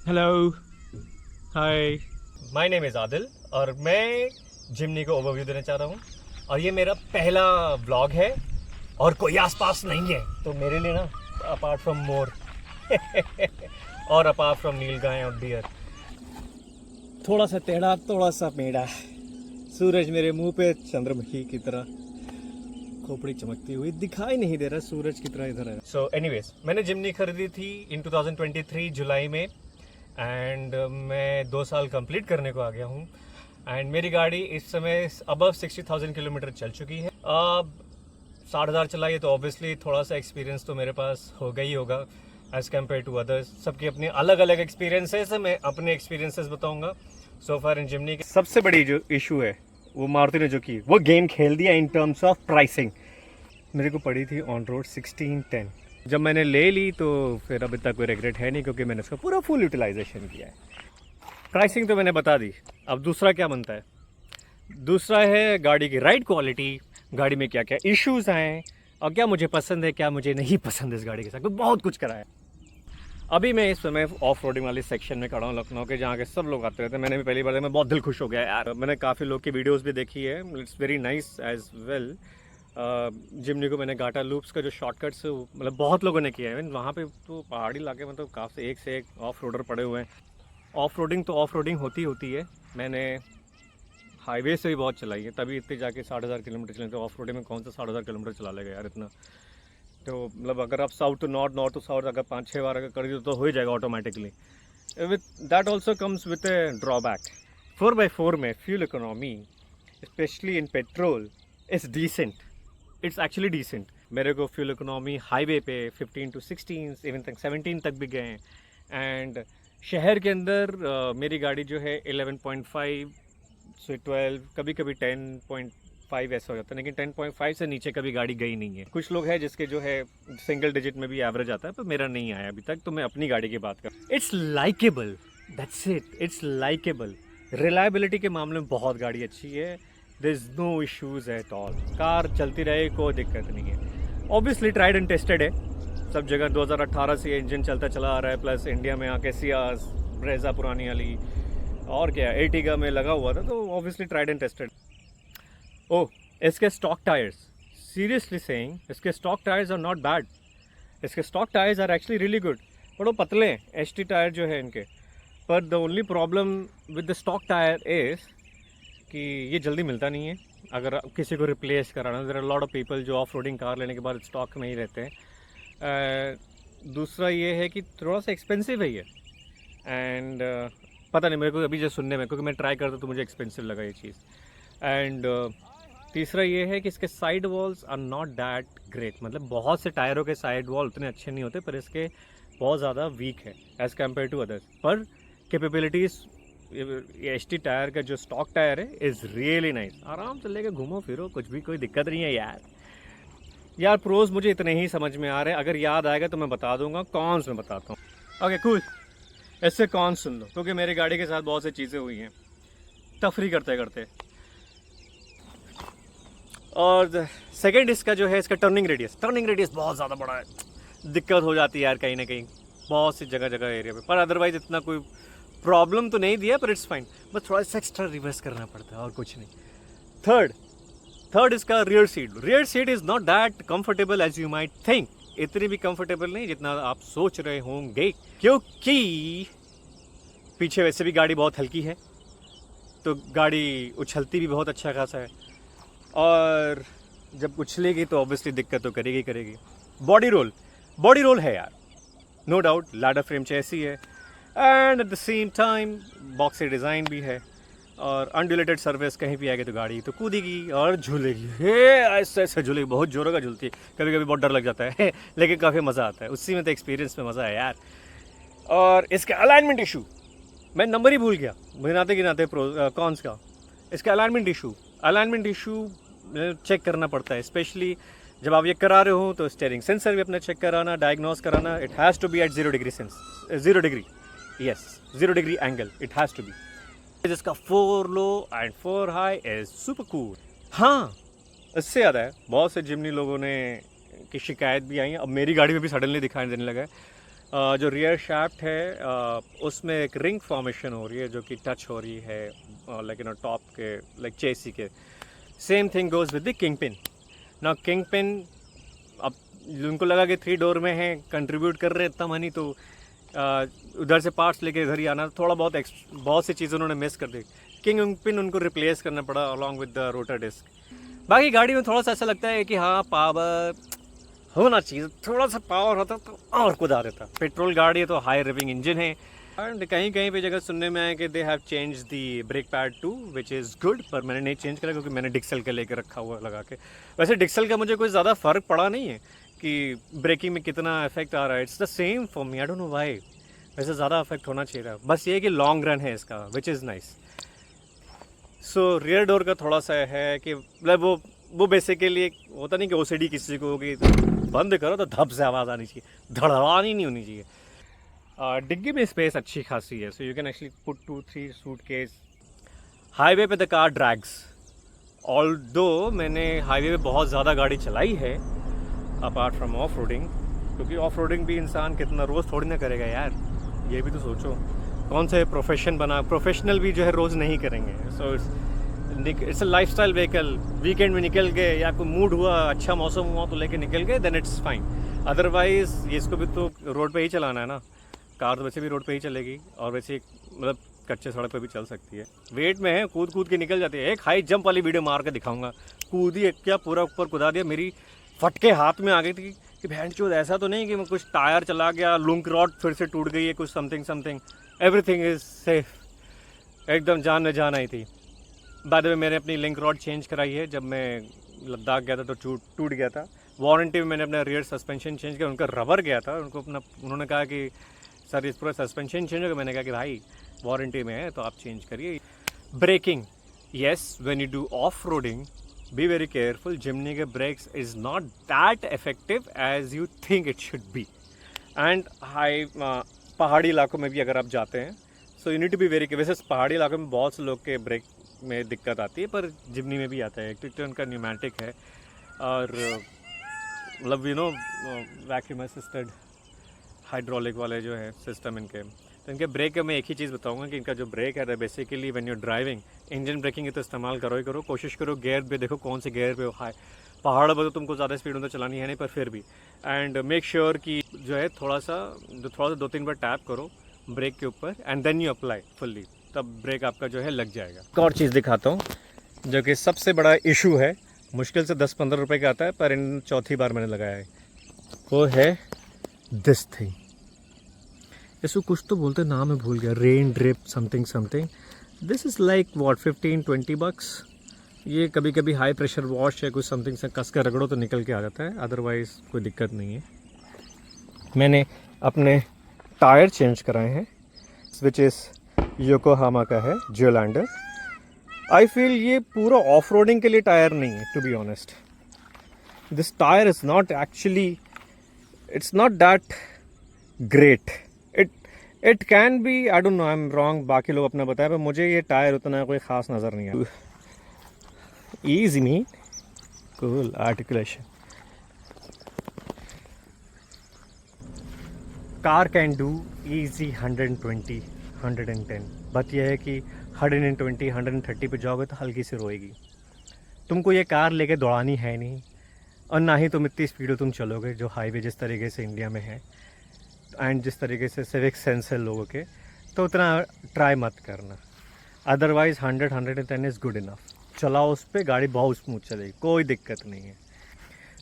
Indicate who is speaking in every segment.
Speaker 1: Hello. Hi.
Speaker 2: My name is Adil और मैं जिमनी को ओवरव्यू देना चाह रहा हूँ। और ये मेरा पहला व्लॉग है और कोई आसपास नहीं है, तो मेरे लिए ना अपार्ट फ्रॉम मोर और अपार्ट फ्रॉम नीलगाय और डियर,
Speaker 1: थोड़ा सा टेढ़ा, थोड़ा सा मेढ़ा। सूरज मेरे मुंह पे चंद्रमुखी की तरह खोपड़ी चमकती हुई दिखाई नहीं दे रहा, सूरज की तरह इधर है।
Speaker 2: सो एनीवेज, मैंने जिमनी खरीदी थी इन 2023 जुलाई में एंड मैं 2 साल कंप्लीट करने को आ गया हूँ। एंड मेरी गाड़ी इस समय अबव 60,000 किलोमीटर चल चुकी है। अब 60,000 चलाई है तो ऑब्वियसली थोड़ा सा एक्सपीरियंस तो मेरे पास होगा ही होगा एज़ कम्पेयर टू अदर्स। सबके अपने अलग अलग एक्सपीरियंसेस है, मैं अपने एक्सपीरियंसेस बताऊंगा। सो फार इन जिमनी की सबसे बड़ी जो इशू है वो मारुति ने जो की वो गेम खेल दिया इन टर्म्स ऑफ प्राइसिंग। मेरे को पड़ी थी ऑन रोड 1610। जब मैंने ले ली तो फिर अभी तक कोई रिग्रेट है नहीं, क्योंकि मैंने उसका पूरा फुल यूटिलाइजेशन किया है। प्राइसिंग तो मैंने बता दी। अब दूसरा क्या बनता है? दूसरा है गाड़ी की राइड क्वालिटी, गाड़ी में क्या क्या इश्यूज आए और क्या मुझे पसंद है क्या मुझे नहीं पसंद है इस गाड़ी के साथ। तो बहुत कुछ करा है। अभी मैं इस समय ऑफ रोडिंग वाले सेक्शन में खड़ा हूँ लखनऊ के, जहाँ के सब लोग आते रहते हैं। मैंने भी पहली बार, मैं बहुत दिल खुश हो गया यार। मैंने काफ़ी लोग की वीडियोस भी देखी है, it's very nice as well. Jimny को मैंने घाटा लूप्स का जो शॉर्टकट्स मतलब बहुत लोगों ने किया है। वहाँ पे तो पहाड़ी इलाके में तो काफ़ी एक से एक ऑफ रोडर पड़े हुए हैं। ऑफ रोडिंग तो ऑफ रोडिंग होती होती है। मैंने हाईवे से भी बहुत चलाई है, तभी इतने जाके 60,000 किलोमीटर चले। तो ऑफ रोडिंग में कौन सा 60,000 किलोमीटर चला लेगा यार इतना। तो मतलब अगर आप south to north, north to south अगर 5-6 बार अगर कर दिए तो हो ही जाएगा automatically. With that also comes with a drawback. 4x4 में fuel economy specially in petrol is decent, it's actually decent. मेरे को फ्यूल इकोनॉमी हाईवे पे 15 to 16 इवन तक 17 तक भी गए हैं। एंड शहर के अंदर मेरी गाड़ी जो है 11.5 से 12, कभी कभी 10.5 ऐसा हो जाता है, लेकिन 10.5 से नीचे कभी गाड़ी गई नहीं है। कुछ लोग हैं जिसके जो है सिंगल डिजिट में भी एवरेज आता है, पर मेरा नहीं आया अभी तक। तो मैं अपनी गाड़ी की बात कर, it's likeable, that's it, it's likeable. Reliability के मामले में बहुत गाड़ी अच्छी है, there is no issues at all. Car चलती रहे, कोई दिक्कत नहीं है। ऑब्वियसली ट्राइड एंड टेस्टेड है सब जगह। 2018 से इंजन चलता चला आ रहा है, प्लस इंडिया में आके सियाज, ब्रेजा पुरानी वाली और क्या एर्टिगा में लगा हुआ था, तो obviously tried and tested. Oh, इसके स्टॉक टायर्स, सीरियसली सेइंग, इसके stock tyres are not bad. इसके stock tyres are actually really good. But वो पतले हैं एचटी टायर जो है इनके। पर the only problem with the stock tyre is कि ये जल्दी मिलता नहीं है अगर किसी को रिप्लेस कराना। There are lot of people जो ऑफ रोडिंग कार लेने के बाद स्टॉक में ही रहते हैं। दूसरा ये है कि थोड़ा सा एक्सपेंसिव है ये। एंड पता नहीं, मेरे को अभी जो सुनने में, क्योंकि मैं ट्राई करता तो मुझे एक्सपेंसिव लगा ये चीज़। एंड तीसरा ये है कि इसके side walls are not that great. मतलब बहुत से टायरों के साइड वॉल उतने अच्छे नहीं होते, पर इसके बहुत ज़्यादा वीक है एज़ कम्पेयर टू अदर्स। पर कैपेबिलिटीज़, एच टी टायर का जो स्टॉक टायर है इज़ रियली नाइस। आराम से लेके घूमो फिरो, कुछ भी कोई दिक्कत नहीं है यार। प्रोज मुझे इतने ही समझ में आ रहे हैं, अगर याद आएगा तो मैं बता दूंगा। कॉन्स मैं बताता हूँ। ओके कूल, इससे कॉन्स सुन लो, क्योंकि मेरी गाड़ी के साथ बहुत सी चीज़ें हुई हैं तफरी करते करते। और सेकंड इसका जो है, इसका टर्निंग रेडियस बहुत ज़्यादा बड़ा है। दिक्कत हो जाती है यार कहीं ना कहीं, बहुत सी जगह जगह एरिया पे। पर अदरवाइज इतना कोई प्रॉब्लम तो नहीं दिया, पर इट्स फाइन। बस थोड़ा सा एक्स्ट्रा रिवर्स करना पड़ता है और कुछ नहीं। थर्ड इसका rear seat is not that comfortable as you might think. इतनी भी कंफर्टेबल नहीं जितना आप सोच रहे होंगे, क्योंकि पीछे वैसे भी गाड़ी बहुत हल्की है, तो गाड़ी उछलती भी बहुत अच्छा खासा है। और जब उछलेगी तो ऑब्वियसली दिक्कत तो करेगी। बॉडी रोल है यार, no doubt. Ladder frame chassis है and at the same time boxy design भी है। और अनड्यूलेटेड सर्विस, कहीं भी आएगी तो गाड़ी तो कूदेगी और झूलेगी। ऐसे ऐसे झूलेगी, बहुत जोरों का झूलती है। कभी कभी बहुत डर लग जाता है लेकिन काफ़ी मज़ा आता है, उसी में तो एक्सपीरियंस में मज़ा है यार। और इसका अलाइनमेंट इशू, मैं नंबर ही भूल गया गिनाते कॉन्स का। इसका अलाइनमेंट इशू चेक करना पड़ता है, स्पेशली जब आप ये करा रहे हो तो स्टीयरिंग सेंसर भी अपना चेक कराना, डायग्नोस कराना। It has to be at 0 degree angle, it has to be. जिसका 4 low and 4 high is super cool. हाँ, इससे याद है, बहुत से जिमनी लोगों ने की शिकायत भी आई है, अब मेरी गाड़ी में भी सडनली दिखाई देने लगा है। जो रियर शाफ्ट है उसमें एक रिंग फॉर्मेशन हो रही है जो कि टच हो रही है लाइक यू नो टॉप के लाइक चेसी के. Same thing goes with the king pin. ना किंग पिन अब उनको लगा कि 3 डोर में है, कंट्रीब्यूट कर रहे इतना मनी, तो उधर से पार्ट्स लेके इधर ही आना, थोड़ा बहुत सी चीज़ें उन्होंने मिस कर दी. किंग पिन उनको रिप्लेस करना पड़ा along with the rotor disc. बाकी गाड़ी में थोड़ा सा ऐसा लगता है कि हाँ पावर होना चाहिए, थोड़ा सा पावर होता तो और कुदा देता. पेट्रोल गाड़ी है तो हाई रिविंग इंजन है. एंड कहीं कहीं पे जगह सुनने में आया कि they have change the brake pad too, which is good, पर मैंने नहीं चेंज करा क्योंकि मैंने डिक्सल का लेके रखा हुआ लगा के. वैसे डिक्सल का मुझे कोई ज़्यादा फ़र्क पड़ा नहीं है कि ब्रेकिंग में कितना इफेक्ट आ रहा है. It's the same for me, I don't know why. वैसे ज़्यादा इफेक्ट होना चाहिए था, बस ये कि लॉन्ग रन है इसका, which is nice. So rear door का थोड़ा सा है कि मतलब वो बेसिकली होता नहीं कि ओसीडी किसी को होगी, बंद करो तो धप से आवाज़ आनी चाहिए, धड़ानी नहीं होनी चाहिए. डिग्गी में स्पेस अच्छी खासी है, so you can actually put 2-3 suitcase. Highway पे द कार ड्रैग्स. ऑल्दो मैंने हाईवे पे बहुत ज़्यादा गाड़ी चलाई है अपार्ट फ्रॉम ऑफ रोडिंग, क्योंकि ऑफ रोडिंग भी इंसान कितना रोज़ थोड़ी ना करेगा यार, ये भी तो सोचो. कौन से प्रोफेशन बना, प्रोफेशनल भी जो है रोज़ नहीं करेंगे. So it's a lifestyle vehicle. Weekend में निकल गए या कोई मूड हुआ, अच्छा मौसम हुआ तो लेके निकल गए, देन इट्स फाइन. अदरवाइज़ ये इसको भी तो रोड पे ही चलाना है ना. कार तो वैसे भी रोड पे ही चलेगी और वैसे मतलब कच्चे सड़क पे भी चल सकती है. वेट में है, कूद कूद के निकल जाती है. एक हाई जंप वाली वीडियो मार के दिखाऊंगा, कूदी क्या पूरा ऊपर कुदा दिया, मेरी फटके हाथ में आ गई थी कि बहन चोद ऐसा तो नहीं कि मैं कुछ टायर चला गया, लुंक रॉड फिर से टूट गई है, कुछ समथिंग. एवरीथिंग इज़ सेफ, एकदम जान में जान आई थी. बाद में मैंने अपनी लिंक रॉड चेंज कराई है, जब मैं लद्दाख गया था तो टूट गया था. वारंटी में मैंने अपना रियर सस्पेंशन चेंज किया, उनका रबर गया था, उन्होंने कहा कि सर इस पूरा सस्पेंशन चेंज होगा. मैंने कहा कि भाई वारंटी में है तो आप चेंज करिए. Braking, yes, when you do off roading be very careful. Jimny के brakes is not that effective as you think it should be. And high पहाड़ी इलाकों में भी अगर आप जाते हैं so you need to be very careful. वैसे पहाड़ी इलाकों में बहुत से लोग के ब्रेक में दिक्कत आती है, पर जिमनी में भी आता है. एक तो उनका न्यूमेटिक है और मतलब you know vacuum assisted hydraulic वाले जो है सिस्टम इनके, तो इनके ब्रेक में एक ही चीज़ बताऊंगा कि इनका जो ब्रेक है basically when you driving, engine braking तो इस्तेमाल करो ही करो. कोशिश करो गियर पे देखो कौन से गियर पे हाई. पहाड़ों पर तो तुमको ज़्यादा स्पीड में तो चलानी है नहीं, पर फिर भी. एंड मेक श्योर कि जो है थोड़ा सा 2-3 बार टैप करो ब्रेक के ऊपर and then you apply fully, तब ब्रेक आपका जो है लग जाएगा. एक और चीज़ दिखाता हूँ जो कि सबसे बड़ा इशू है, मुश्किल से 10-15 रुपये का आता है, पर इन चौथी बार मैंने लगाया है. वो है दिस थिंग. इसको कुछ तो बोलते, नाम मैं भूल गया, rain drip something. This is like what 15-20 bucks. ये कभी कभी हाई प्रेशर वॉश है कुछ समथिंग से कस कर रगड़ो तो निकल के आ जाता है, अदरवाइज़ कोई दिक्कत नहीं है. मैंने अपने टायर चेंज कराए हैं, विच इज़ योकोहामा का है जियोलैंडर. आई फील ये पूरा ऑफ रोडिंग के लिए टायर नहीं है, to be honest. This tyre is not actually, it's not that great. It can be, I don't know, I am wrong, बाकी लोग अपना बताया, पर मुझे ये टायर उतना कोई ख़ास नज़र नहीं आया. Easy mean, cool articulation. Car can do easy 120, 110, बात यह है कि 120, 130 पे जाओगे तो हल्की सी रोएगी. तुमको ये कार लेके दौड़ानी है नहीं, और ना ही तुम इतनी स्पीड तुम चलोगे जो हाईवे जिस तरीके से इंडिया में है एंड जिस तरीके से सिविक सेंस है लोगों के, तो उतना ट्राई मत करना. Otherwise 100-110 is good enough. चलाओ उस पर, गाड़ी बहुत स्मूथ चलेगी, कोई दिक्कत नहीं है.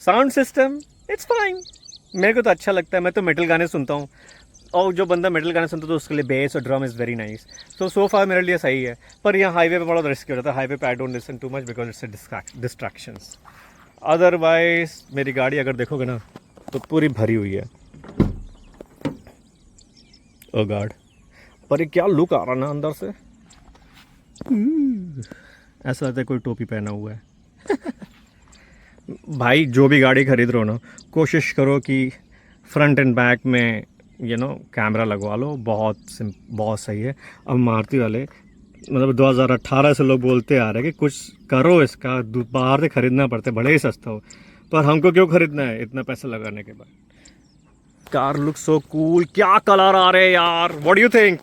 Speaker 2: साउंड सिस्टम इट्स फाइन, मेरे को तो अच्छा लगता है. मैं तो मेटल गाने सुनता हूँ, और जो बंदा मेटल गाने सुनता है तो उसके लिए बेस और ड्रम इज़ वेरी नाइस. सो फार मेरे लिए सही है. पर यहाँ हाईवे पे बड़ा रिस्की हो जाता है. हाईवे पे I don't listen too much because it's a distractions. Otherwise मेरी गाड़ी अगर देखोगे ना तो पूरी भरी हुई है. ओ गॉड, पर ये क्या लुक आ रहा ना अंदर से, ऐसा लगता है कोई टोपी पहना हुआ है. भाई जो भी गाड़ी खरीद रहे हो ना, कोशिश करो कि फ्रंट एंड बैक में कैमरा लगवा लो. बहुत सही है. अब मारुति वाले मतलब 2018 से लोग बोलते आ रहे हैं कि कुछ करो इसका, बाहर से ख़रीदना पड़ता है भले ही सस्ता हो, पर हमको क्यों ख़रीदना है इतना पैसा लगाने के बाद.
Speaker 1: कार लुक सो कूल, क्या कलर आ रहे हैं यार, what do you think?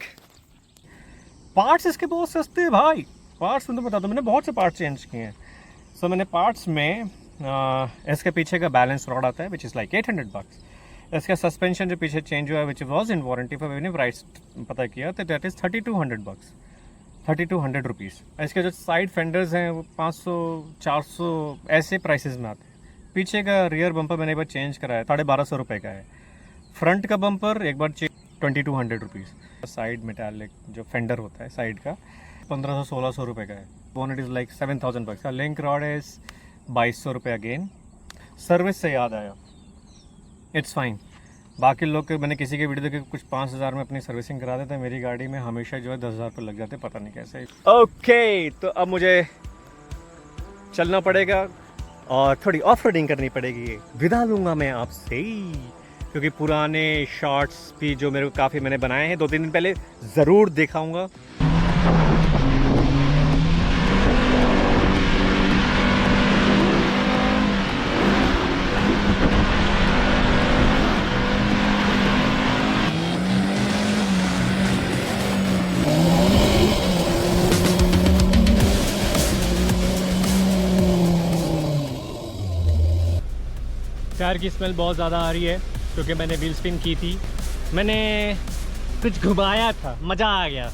Speaker 1: Parts इसके बहुत सस्ते हैं भाई। पार्ट्स में तो बता दो, मैंने बहुत से पार्ट्स चेंज किए हैं। सो मैंने पार्ट्स में इसके पीछे का बैलेंस रॉड आता है विच इज़ लाइक $800। इसका सस्पेंशन जो पीछे चेंज हुआ है which was in warranty for मैंने राइट्स पता किया तो दैट इज़ $3200, 3200 रुपीज़। इसके जो साइड फेंडर्स हैं वो 500-400 ऐसे प्राइसेस में आते हैं। पीछे का रियर बम्पर मैंने एक बार चेंज कराया, 1250 रुपये का है। फ्रंट का बम्पर एक बार 2200 रुपीज़। साइड मेटालिक जो फेंडर होता है साइड का 1500-1600 रुपये का है। बोनेट इज़ लाइक $7000 का। लिंक रॉड इज़ 2200 रुपये अगेन। सर्विस से याद आया, इट्स फाइन। बाकी लोग के मैंने किसी के वीडियो देखे कुछ 5000 में अपनी सर्विसिंग करा देते हैं, मेरी गाड़ी में हमेशा जो है 10,000 रुपये लग जाते, पता नहीं कैसे। ओके, तो अब मुझे चलना पड़ेगा और थोड़ी ऑफ रोडिंग करनी पड़ेगी। विदा लूँगा मैं आपसे, क्योंकि पुराने शॉर्ट्स भी जो मेरे को काफ़ी मैंने बनाए हैं 2-3 दिन पहले, ज़रूर दिखाऊँगा। टायर की स्मेल बहुत ज़्यादा आ रही है क्योंकि मैंने व्हील स्पिन की थी, मैंने कुछ घुमाया था, मज़ा आ गया।